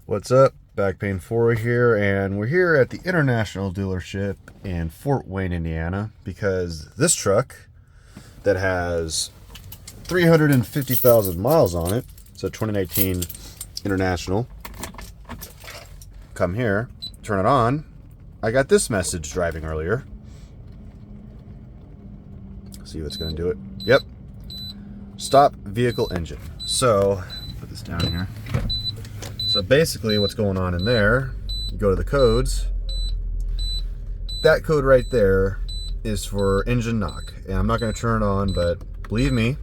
What's up? Back Pain 4 here, and we're here at the International dealership in Fort Wayne, Indiana, because this truck that has 350,000 miles on it, it's a 2019 International, come here, turn it on, I got this message driving earlier. See what's going to do it. Yep. Stop vehicle engine. So, put this down here. So basically what's going on in there, you go to the codes, that code right there is for engine knock. And I'm not going to turn it on, but believe me,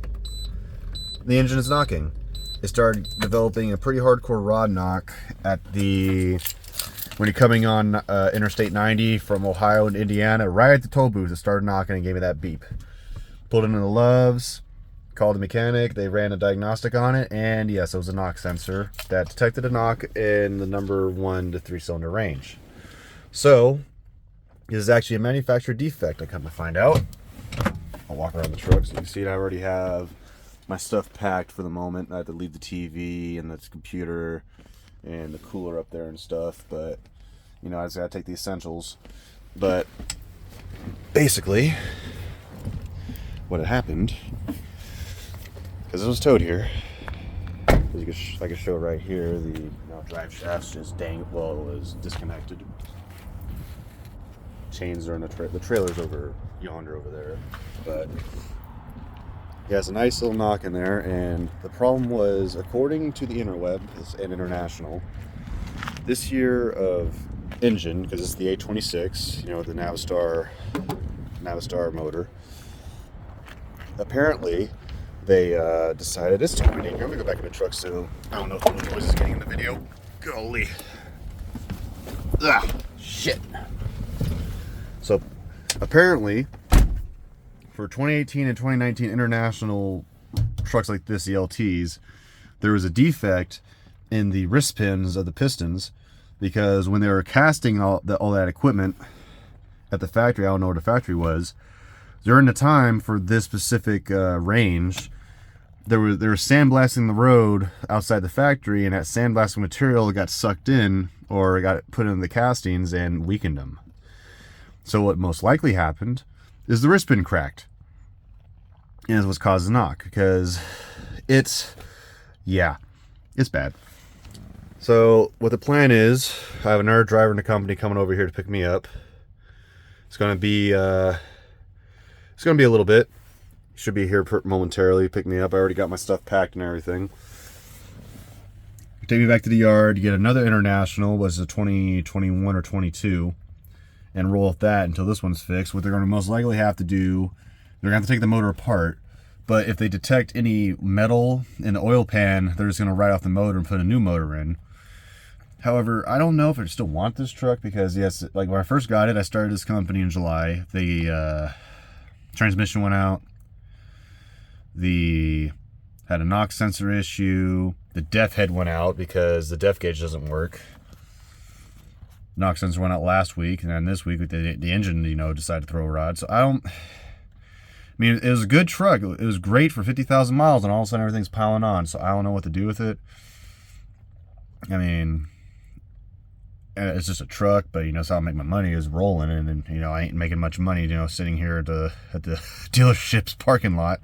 the engine is knocking. It started developing a pretty hardcore rod knock at when you're coming on Interstate 90 from Ohio to Indiana, right at the toll booth, it started knocking and gave me that beep. Pulled it into the Loves, called the mechanic, they ran a diagnostic on it, and yes, it was a knock sensor that detected a knock in the number 1 to 3 cylinder range. So, this is actually a manufacturer defect, I come to find out. I'll walk around the truck so you can see it. I already have my stuff packed for the moment. I have to leave the TV and the computer and the cooler up there and stuff, but you know, I just gotta take the essentials. But basically, what had happened, because it was towed here, I can show right here, the drive shaft's just it was disconnected. Chains are in the trailer's over yonder over there, but yeah, it's a nice little knock in there. And the problem was, according to the interweb and International, this year of engine, because it's the A26, the Navistar motor, apparently they decided it's too windy. I'm gonna go back in the truck so I don't know if the noise is getting in the video. Golly. Ah, shit. So apparently for 2018 and 2019 International trucks like this, the LTs, there was a defect in the wrist pins of the pistons, because when they were casting all that equipment at the factory, I don't know where the factory was, during the time for this specific range, they were sandblasting the road outside the factory, and that sandblasting material got sucked in or got put in the castings and weakened them. So what most likely happened is the wrist pin cracked, and it's what's caused the knock, because it's bad. So what the plan is, I have another driver in the company coming over here to pick me up. It's gonna be a little bit. Should be here momentarily, pick me up. I already got my stuff packed and everything. Take me back to the yard, get another International, was a 2021 or 22, and roll with that until this one's fixed. What they're going to most likely have to do, they're going to have to take the motor apart, but if they detect any metal in the oil pan, they're just going to write off the motor and put a new motor in. However, I don't know if I still want this truck, because yes, like when I first got it, I started this company in July. The transmission went out. Had a knock sensor issue. The def head went out because the def gauge doesn't work. Knock sensor went out last week, and then this week the engine, decided to throw a rod. So it was a good truck. It was great for 50,000 miles, and all of a sudden everything's piling on. So I don't know what to do with it. I mean, it's just a truck, but that's how I make my money, is rolling, and I ain't making much money, sitting here at the dealership's parking lot.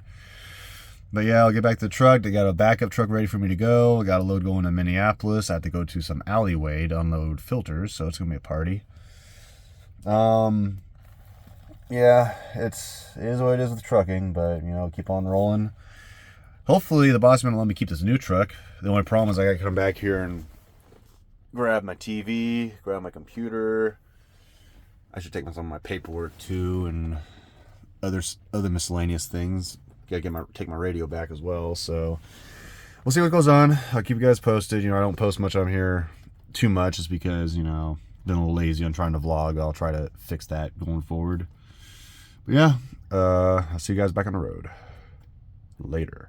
But yeah, I'll get back to the truck. They got a backup truck ready for me to go. I got a load going to Minneapolis. I have to go to some alleyway to unload filters, so it's gonna be a party. Yeah, it is what it is with trucking, but keep on rolling. Hopefully the boss man will let me keep this new truck. The only problem is I gotta come back here and grab my TV, grab my computer. I should take some of my paperwork too, and other miscellaneous things. Gotta take my radio back as well. So we'll see what goes on. I'll keep you guys posted. I don't post much on here too much, just because been a little lazy on trying to vlog. I'll try to fix that going forward. But yeah, I'll see you guys back on the road later.